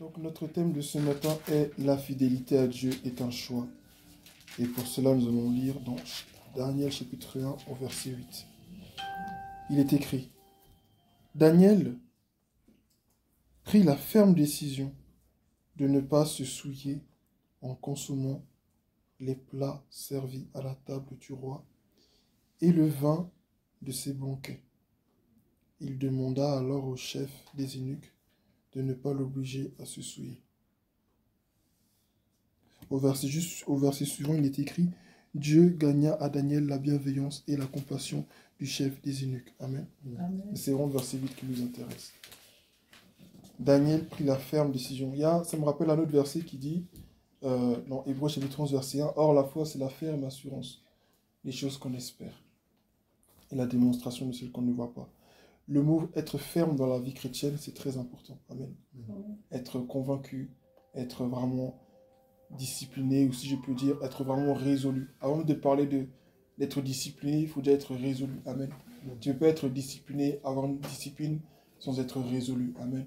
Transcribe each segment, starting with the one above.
Donc notre thème de ce matin est la fidélité à Dieu est un choix. Et pour cela, nous allons lire dans Daniel chapitre 1 au verset 8. Il est écrit: Daniel prit la ferme décision de ne pas se souiller en consommant les plats servis à la table du roi et le vin de ses banquets. Il demanda alors au chef des eunuques de ne pas l'obliger à se souiller. Au verset suivant, il est écrit: Dieu gagna à Daniel la bienveillance et la compassion du chef des eunuques. Amen. Amen. C'est vraiment le verset 8 qui nous intéresse. Daniel prit la ferme décision. Ça me rappelle un autre verset qui dit, dans Hébreux chapitre 11, verset 1, Or la foi, c'est la ferme assurance, les choses qu'on espère, et la démonstration de celles qu'on ne voit pas. Le mot être ferme dans la vie chrétienne, c'est très important. Amen. Être convaincu, être vraiment discipliné, ou si je peux dire, être vraiment résolu. Avant de parler d'être discipliné, il faut déjà être résolu. Amen. Tu ne peux pas être discipliné, avoir une discipline sans être résolu. Amen.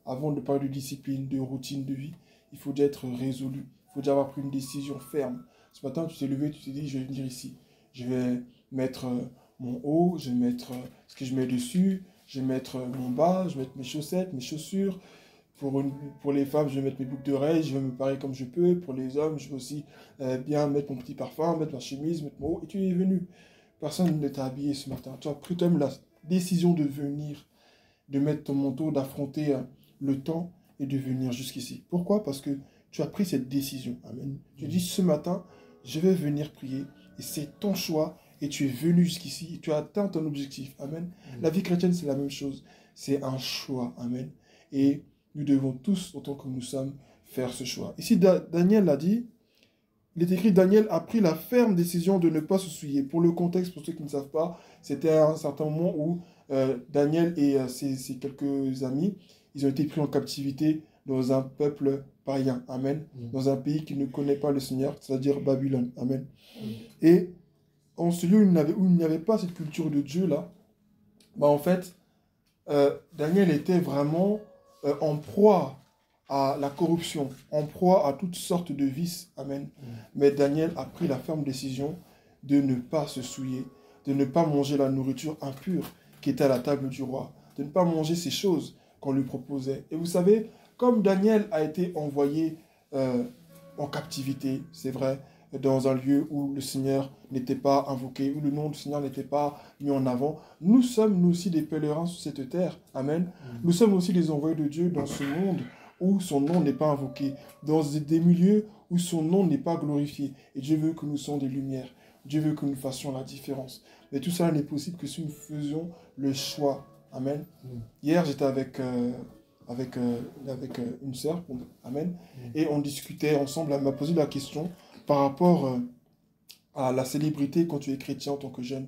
Avant de parler de discipline, de routine de vie, il faut déjà être résolu. Il faut déjà avoir pris une décision ferme. Ce matin, tu t'es levé, tu t'es dit, je vais venir ici. Je vais mettre mon haut, je vais mettre ce que je mets dessus, je vais mettre mon bas, je vais mettre mes chaussettes, mes chaussures. Pour les femmes, je vais mettre mes boucles d'oreilles, je vais me parer comme je peux. Pour les hommes, je vais aussi bien mettre mon petit parfum, mettre ma chemise, mettre mon haut. Et tu es venu. Personne ne t'a habillé ce matin. Tu as pris toi-même la décision de venir, de mettre ton manteau, d'affronter le temps et de venir jusqu'ici. Pourquoi? Parce que tu as pris cette décision. Amen. Tu dis ce matin, je vais venir prier. Et c'est ton choix. Et tu es venu jusqu'ici. Et tu as atteint ton objectif. Amen. La vie chrétienne, c'est la même chose. C'est un choix. Amen. Et nous devons tous, autant que nous sommes, faire ce choix. Ici, Daniel l'a dit. Il est écrit: Daniel a pris la ferme décision de ne pas se souiller. Pour le contexte, pour ceux qui ne savent pas, c'était à un certain moment où Daniel et ses quelques amis, ils ont été pris en captivité dans un peuple païen. Amen. Dans un pays qui ne connaît pas le Seigneur, c'est-à-dire Babylone. Amen. Et en ce lieu où il n'y avait pas cette culture de Dieu là, en fait, Daniel était vraiment en proie à la corruption, en proie à toutes sortes de vices. Amen. Mais Daniel a pris la ferme décision de ne pas se souiller, de ne pas manger la nourriture impure qui était à la table du roi, de ne pas manger ces choses qu'on lui proposait. Et vous savez, comme Daniel a été envoyé en captivité, c'est vrai, dans un lieu où le Seigneur n'était pas invoqué, où le nom du Seigneur n'était pas mis en avant, nous sommes nous aussi des pèlerins sur cette terre. Amen. Nous sommes aussi des envoyés de Dieu dans ce monde où son nom n'est pas invoqué, dans des milieux où son nom n'est pas glorifié. Et Dieu veut que nous soyons des lumières. Dieu veut que nous fassions la différence. Mais tout ça n'est possible que si nous faisions le choix. Amen. Hier, j'étais avec une sœur, amen, et on discutait ensemble. Elle m'a posé la question par rapport à la célébrité quand tu es chrétien en tant que jeune.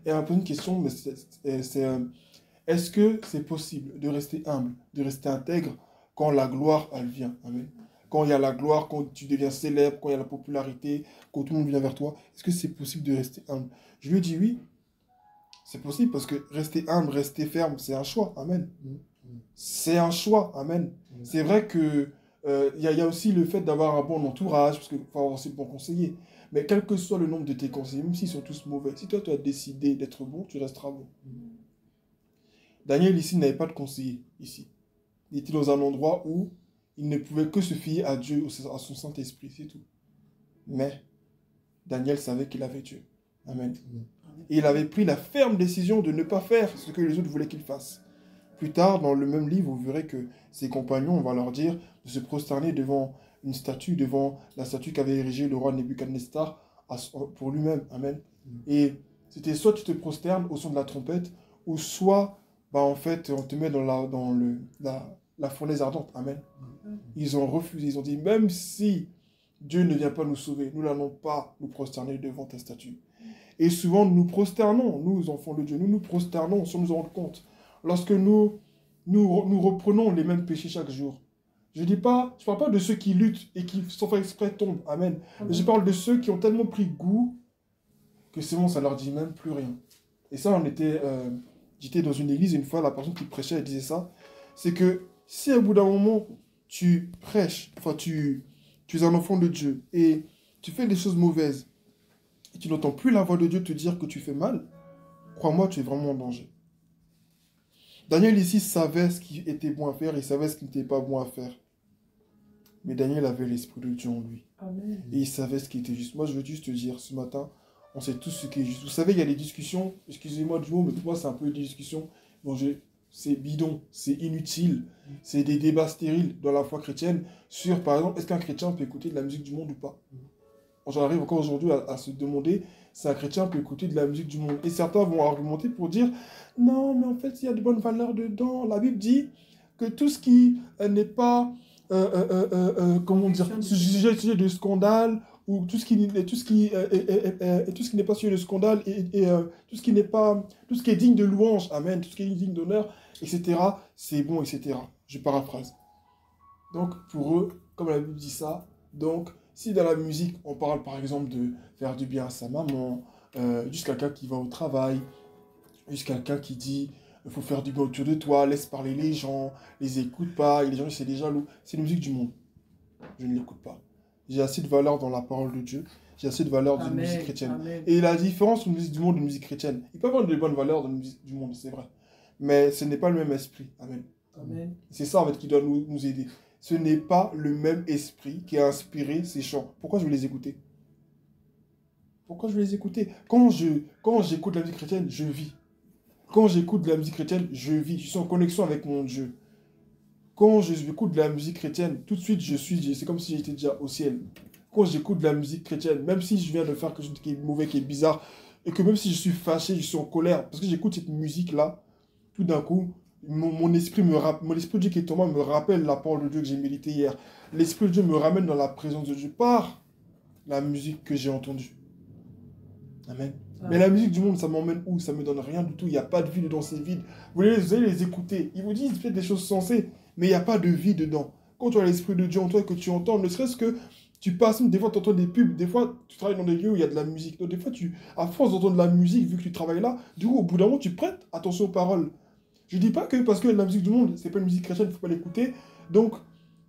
Et elle m'a posé une question, mais est-ce que c'est possible de rester humble, de rester intègre quand la gloire, elle vient? Amen. Quand il y a la gloire, quand tu deviens célèbre, quand il y a la popularité, quand tout le monde vient vers toi, est-ce que c'est possible de rester humble? Je lui ai dit oui, c'est possible parce que rester humble, rester ferme, c'est un choix. Amen. C'est un choix. Amen. C'est vrai que y a aussi le fait d'avoir un bon entourage, parce qu'il faut avoir aussi de bons conseillers. Mais quel que soit le nombre de tes conseillers, même s'ils sont tous mauvais, si toi tu as décidé d'être bon, tu resteras bon. Daniel ici n'avait pas de conseiller ici. Il était dans un endroit où il ne pouvait que se fier à Dieu, à son Saint-Esprit, c'est tout. Mais Daniel savait qu'il avait Dieu. Amen. Et il avait pris la ferme décision de ne pas faire ce que les autres voulaient qu'il fasse. Plus tard, dans le même livre, vous verrez que ses compagnons, on va leur dire de se prosterner devant une statue, devant la statue qu'avait érigée le roi Nebuchadnezzar pour lui-même. Amen. Et c'était soit tu te prosternes au son de la trompette, ou soit, en fait, on te met dans la fournaise ardente. Amen. Ils ont refusé, ils ont dit, même si Dieu ne vient pas nous sauver, nous n'allons pas nous prosterner devant ta statue. Et souvent, nous prosternons, nous, enfants de Dieu, nous prosternons sans nous rendre compte. Lorsque nous reprenons les mêmes péchés chaque jour. Je ne parle pas de ceux qui luttent et qui, sans faire exprès, tombent. Amen. Mais je parle de ceux qui ont tellement pris goût que c'est bon, ça leur dit même plus rien. Et ça, j'étais dans une église, et une fois, la personne qui prêchait, elle disait ça, c'est que si au bout d'un moment, tu prêches, enfin tu es un enfant de Dieu et tu fais des choses mauvaises et tu n'entends plus la voix de Dieu te dire que tu fais mal, crois-moi, tu es vraiment en danger. Daniel ici savait ce qui était bon à faire, il savait ce qui n'était pas bon à faire. Mais Daniel avait l'Esprit de Dieu en lui. Amen. Et il savait ce qui était juste. Moi, je veux juste te dire, ce matin, on sait tous ce qui est juste. Vous savez, il y a des discussions, excusez-moi du mot, mais pour moi, c'est un peu des discussions. Bon, c'est bidon, c'est inutile, c'est des débats stériles dans la foi chrétienne sur, par exemple, est-ce qu'un chrétien peut écouter de la musique du monde ou pas? J'en arrive encore aujourd'hui à se demander si un chrétien peut écouter de la musique du monde. Et certains vont argumenter pour dire, non, mais en fait, il y a de bonnes valeurs dedans. La Bible dit que tout ce qui n'est pas, comment dire, sujet de scandale, ou tout ce qui n'est pas sujet de scandale, tout ce qui n'est pas, tout ce qui est digne de louange, amen, tout ce qui est digne d'honneur, etc., c'est bon, etc. Je paraphrase. Donc, pour eux, comme la Bible dit ça, donc, si dans la musique, on parle par exemple de faire du bien à sa maman, jusqu'à quelqu'un qui va au travail, jusqu'à quelqu'un qui dit il faut faire du bien autour de toi, laisse parler les gens, les écoute pas, et les gens c'est des jaloux. C'est la musique du monde. Je ne l'écoute pas. J'ai assez de valeur dans la parole de Dieu, j'ai assez de valeur dans la musique chrétienne. Amen. Et la différence entre la musique du monde et la musique chrétienne, il peut y avoir de bonnes valeurs dans la musique du monde, c'est vrai. Mais ce n'est pas le même esprit. Amen. Amen. C'est ça en fait qui doit nous aider. Ce n'est pas le même esprit qui a inspiré ces chants. Pourquoi je vais les écouter? Pourquoi je vais les écouter? Quand j'écoute la musique chrétienne, je vis. Quand j'écoute de la musique chrétienne, je vis. Je suis en connexion avec mon Dieu. Quand j'écoute de la musique chrétienne, tout de suite, c'est comme si j'étais déjà au ciel. Quand j'écoute de la musique chrétienne, même si je viens de faire quelque chose qui est mauvais, qui est bizarre, et que même si je suis fâché, je suis en colère, parce que j'écoute cette musique-là, tout d'un coup, mon esprit de Dieu qui est en moi me rappelle la parole de Dieu que j'ai médité hier. L'esprit de Dieu me ramène dans la présence de Dieu par la musique que j'ai entendue. Amen. Mais la musique du monde, ça m'emmène où? Ça me donne rien du tout. Il n'y a pas de vie dedans, c'est vide. Vous allez les écouter. Ils vous disent peut-être des choses sensées, mais il n'y a pas de vie dedans. Quand tu as l'Esprit de Dieu en toi et que tu entends, ne serait-ce que tu passes, des fois tu entends des pubs, des fois tu travailles dans des lieux où il y a de la musique. Donc des fois, à force d'entendre de la musique, vu que tu travailles là, du coup, au bout d'un moment, tu prêtes attention aux paroles. Je ne dis pas que parce que la musique du monde, c'est pas une musique chrétienne, il ne faut pas l'écouter. Donc,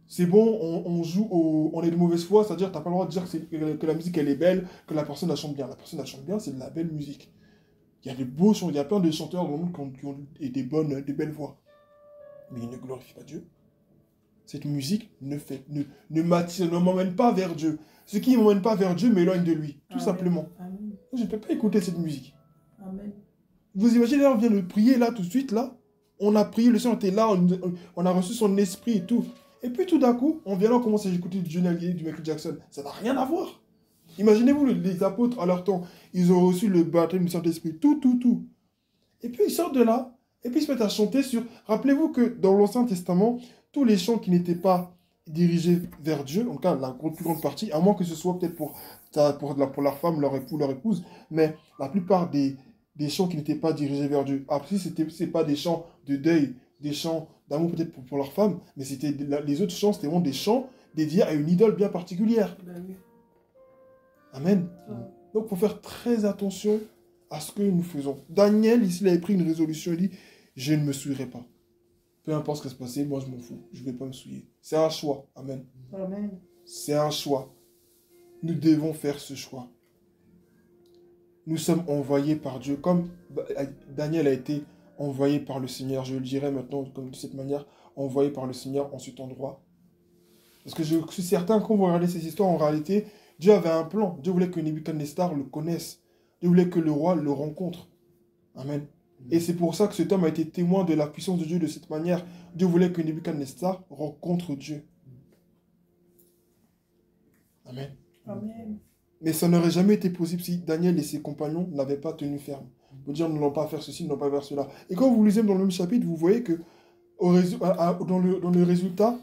c'est bon, on est de mauvaise foi, c'est-à-dire que tu n'as pas le droit de dire que la musique elle est belle, que la personne elle chante bien. La personne elle chante bien, c'est de la belle musique. Il y a des beaux chants, il y a plein de chanteurs dans le monde qui ont des belles voix. Mais ils ne glorifient pas Dieu. Cette musique ne m'emmène pas vers Dieu. Ce qui ne m'emmène pas vers Dieu m'éloigne de lui, tout simplement. Amen. Je ne peux pas écouter cette musique. Amen. Vous imaginez, là, on vient de prier là, tout de suite, là. On a prié, le Seigneur était là, on a reçu son esprit et tout. Et puis tout d'un coup, on vient là, on commence à écouter du Johnny Hallyday, du Michael Jackson. Ça n'a rien à voir. Imaginez-vous, les apôtres, à leur temps, ils ont reçu le baptême du Saint-Esprit, tout. Et puis ils sortent de là, et puis ils se mettent à chanter sur... Rappelez-vous que dans l'Ancien Testament, tous les chants qui n'étaient pas dirigés vers Dieu, en tout cas la plus grande partie, à moins que ce soit peut-être pour leur femme, leur époux, leur épouse, mais la plupart des chants qui n'étaient pas dirigés vers Dieu. Après, c'est pas des chants de deuil, des chants d'amour peut-être pour leur femme, mais les autres chants, c'était vraiment des chants dédiés à une idole bien particulière. Ben oui. Amen. Donc, il faut faire très attention à ce que nous faisons. Daniel, ici, il avait pris une résolution, il dit, je ne me souillerai pas. Peu importe ce qui va se passer, moi, je m'en fous. Je ne vais pas me souiller. C'est un choix. Amen. Amen. C'est un choix. Nous devons faire ce choix. Nous sommes envoyés par Dieu, comme Daniel a été envoyé par le Seigneur. Je le dirais maintenant comme de cette manière, envoyé par le Seigneur en cet endroit. Parce que je suis certain, quand vous regardez ces histoires, en réalité, Dieu avait un plan. Dieu voulait que Nebuchadnezzar le connaisse. Dieu voulait que le roi le rencontre. Amen. Et c'est pour ça que cet homme a été témoin de la puissance de Dieu de cette manière. Dieu voulait que Nebuchadnezzar rencontre Dieu. Amen. Amen. Mais ça n'aurait jamais été possible si Daniel et ses compagnons n'avaient pas tenu ferme. Pour dire, nous n'allons pas faire ceci, nous n'allons pas faire cela. Et quand vous lisez dans le même chapitre, vous voyez que dans le résultat,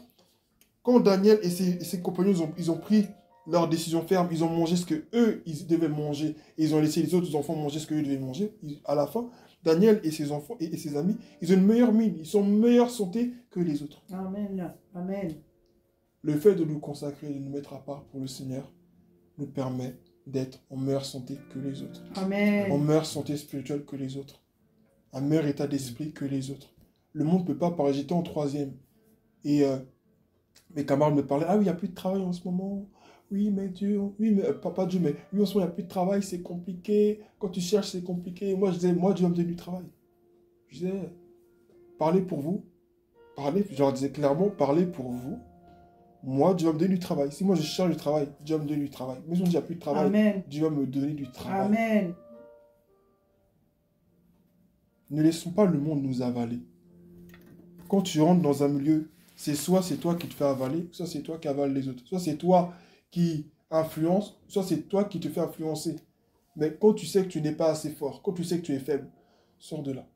quand Daniel et ses compagnons, ils ont pris leur décision ferme, ils ont mangé ce qu'eux, ils devaient manger, et ils ont laissé les autres enfants manger ce qu'eux devaient manger, à la fin, Daniel et ses enfants et ses amis, ils ont une meilleure mine, ils sont en meilleure santé que les autres. Amen. Amen. Le fait de nous consacrer, de nous mettre à part pour le Seigneur, nous permet d'être en meilleure santé que les autres. Amen. En meilleure santé spirituelle que les autres. Un meilleur état d'esprit que les autres. Le monde ne peut pas paraître en troisième. Et Mes camarades me parlaient, ah oui, il n'y a plus de travail en ce moment. Oui, mais Dieu, oui, mais pas Dieu, mais oui, en ce moment, il n'y a plus de travail, c'est compliqué. Quand tu cherches, c'est compliqué. Moi, je disais, moi, Dieu va me donner du travail. Je disais, parlez pour vous. Parlez, je leur disais clairement, parlez pour vous. Moi, Dieu va me donner du travail. Si moi, je cherche du travail, Dieu va me donner du travail. Mais si on dit, il n'y a plus de travail, Amen. Dieu va me donner du travail. Amen. Ne laissons pas le monde nous avaler. Quand tu rentres dans un milieu, soit c'est toi qui te fais avaler, soit c'est toi qui avales les autres. Soit c'est toi qui influence, soit c'est toi qui te fais influencer. Mais quand tu sais que tu n'es pas assez fort, quand tu sais que tu es faible, sors de là.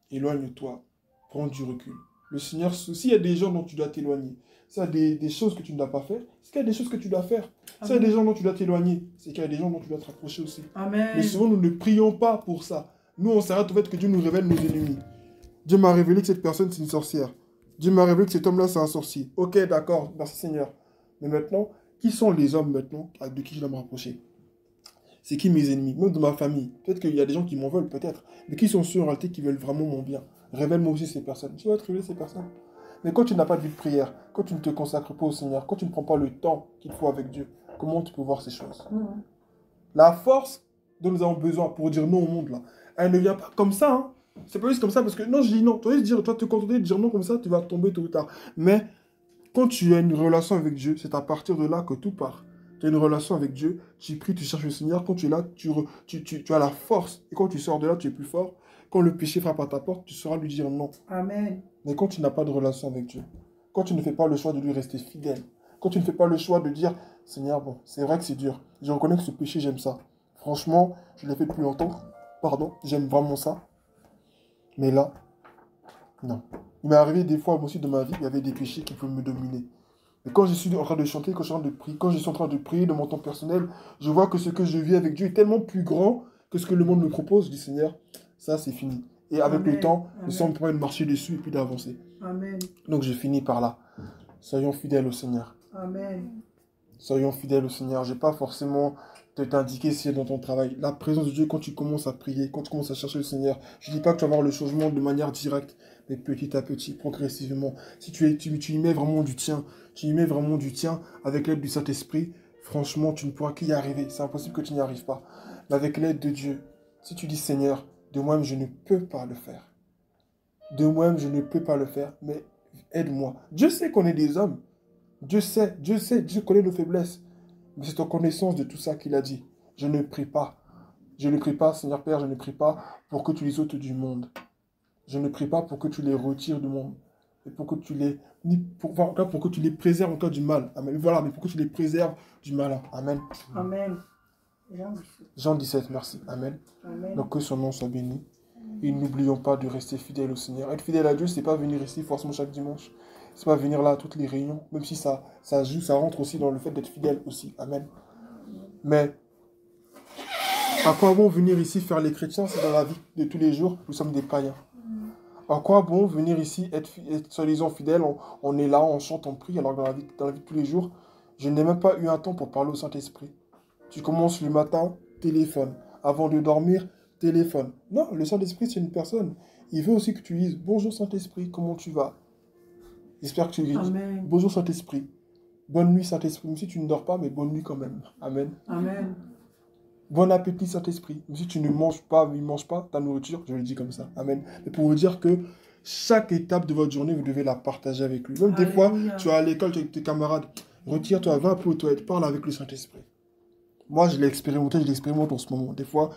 Éloigne-toi. Prends du recul. Le Seigneur, s'il y a des gens dont tu dois t'éloigner, s'il y a des choses que tu ne dois pas faire, c'est qu'il y a des choses que tu dois faire. S'il y a des gens dont tu dois t'éloigner, c'est qu'il y a des gens dont tu dois te rapprocher aussi. Amen. Mais souvent, nous ne prions pas pour ça. Nous, on s'arrête au fait que Dieu nous révèle nos ennemis. Dieu m'a révélé que cette personne, c'est une sorcière. Dieu m'a révélé que cet homme-là, c'est un sorcier. Ok, d'accord, merci Seigneur. Mais maintenant, qui sont les hommes maintenant de qui je dois me rapprocher? C'est qui mes ennemis? Même de ma famille. Peut-être qu'il y a des gens qui m'en veulent, peut-être. Mais qui sont ceux en réalité qui veulent vraiment mon bien? Révèle-moi aussi ces personnes. Tu vas te révéler ces personnes. Mais quand tu n'as pas de vie de prière, quand tu ne te consacres pas au Seigneur, quand tu ne prends pas le temps qu'il faut avec Dieu, comment tu peux voir ces choses? La force dont nous avons besoin pour dire non au monde, là, elle ne vient pas comme ça, hein. C'est pas juste comme ça, parce que non, je dis non. Tu vas te contenter de dire non comme ça, tu vas tomber tôt ou tard. Mais quand tu as une relation avec Dieu, c'est à partir de là que tout part. Tu as une relation avec Dieu, tu pries, tu cherches le Seigneur. Quand tu es là, tu as la force. Et quand tu sors de là, tu es plus fort. Quand le péché frappe à ta porte, tu sauras lui dire non. Amen. Mais quand tu n'as pas de relation avec Dieu, quand tu ne fais pas le choix de lui rester fidèle, quand tu ne fais pas le choix de dire, Seigneur, bon, c'est vrai que c'est dur. Je reconnais que ce péché, j'aime ça. Franchement, je l'ai fait depuis longtemps. Pardon, j'aime vraiment ça. Mais là, non. Il m'est arrivé des fois, moi aussi, dans ma vie, il y avait des péchés qui pouvaient me dominer. Et quand je suis en train de chanter, quand je suis en train de prier, quand je suis en train de prier de mon temps personnel, je vois que ce que je vis avec Dieu est tellement plus grand que ce que le monde me propose. Je dis, Seigneur, ça, c'est fini. Et avec le temps, le sang me permet de marcher dessus et puis d'avancer. Amen. Donc, je finis par là. Soyons fidèles au Seigneur. Amen. Soyons fidèles au Seigneur. Je n'ai pas forcément de t'indiquer si c'est dans ton travail. La présence de Dieu, quand tu commences à prier, quand tu commences à chercher le Seigneur, je ne dis pas que tu vas avoir le changement de manière directe, mais petit à petit, progressivement. Si tu y mets vraiment du tien, tu y mets vraiment du tien avec l'aide du Saint-Esprit, franchement, tu ne pourras qu'y arriver. C'est impossible que tu n'y arrives pas. Mais avec l'aide de Dieu, si tu dis Seigneur, de moi-même, je ne peux pas le faire. De moi-même, je ne peux pas le faire, mais aide-moi. Dieu sait qu'on est des hommes. Dieu sait, Dieu connaît nos faiblesses. Mais c'est en connaissance de tout ça qu'il a dit. Je ne prie pas. Je ne prie pas, Seigneur Père, je ne prie pas pour que tu les ôtes du monde. Je ne prie pas pour que tu les retires du monde. Mais pour que tu les, pour que tu les préserves encore du mal. Amen. Voilà, mais pour que tu les préserves du mal. Amen. Amen. Jean 17, merci. Amen. Amen. Donc que son nom soit béni. Et n'oublions pas de rester fidèle au Seigneur. Être fidèle à Dieu, c'est pas venir ici forcément chaque dimanche. C'est pas venir là à toutes les réunions, même si ça joue, ça rentre aussi dans le fait d'être fidèle aussi. Amen. Mais à quoi bon venir ici faire les chrétiens si dans la vie de tous les jours, nous sommes des païens? À quoi bon venir ici être soi-disant fidèle, on est là, on chante, on prie, alors que dans la vie de tous les jours, je n'ai même pas eu un temps pour parler au Saint-Esprit. Tu commences le matin, téléphone. Avant de dormir, téléphone. Non, le Saint-Esprit, c'est une personne. Il veut aussi que tu dises « Bonjour Saint-Esprit, comment tu vas ?» J'espère que tu dis Amen. « Bonjour Saint-Esprit. Bonne nuit Saint-Esprit. » Même si tu ne dors pas, mais bonne nuit quand même. Amen. Amen. Bon appétit Saint-Esprit. Même si tu ne manges pas, il ne mange pas ta nourriture, je le dis comme ça. Amen. Mais pour vous dire que chaque étape de votre journée, vous devez la partager avec lui. Même des fois, tu es à l'école avec tes camarades. Retire-toi, va un peu aux toilettes, parle avec le Saint-Esprit. Moi, je l'expérimente en ce moment. Des fois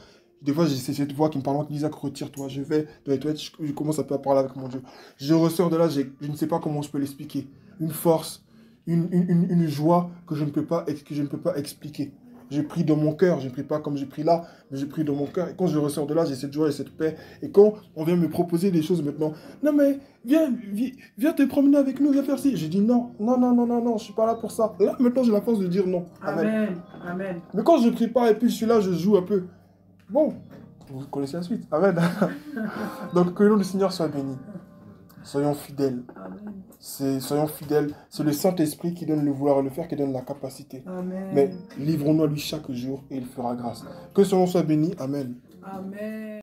j'ai cette voix qui me parle, qui dit « retire-toi, je vais dans les toilettes, je commence à parler avec mon Dieu. » Je ressors de là, je ne sais pas comment je peux l'expliquer. Une force, une joie que je ne peux pas expliquer. Je prie dans mon cœur, je ne prie pas comme je prie là, mais je prie dans mon cœur. Et quand je ressors de là, j'ai cette joie et cette paix. Et quand on vient me proposer des choses maintenant, « Non mais, viens te promener avec nous, viens faire ci. » Je dis « Non, je ne suis pas là pour ça. » Là, maintenant, j'ai la force de dire non. Amen. Amen. Mais quand je ne prie pas et puis je suis là, je joue un peu. Bon, vous connaissez la suite. Amen. Donc, que le nom du Seigneur soit béni. Soyons fidèles. Amen. Soyons fidèles. C'est le Saint-Esprit qui donne le vouloir et le faire, qui donne la capacité. Amen. Mais livrons-nous à lui chaque jour et il fera grâce. Que son nom soit béni. Amen. Amen.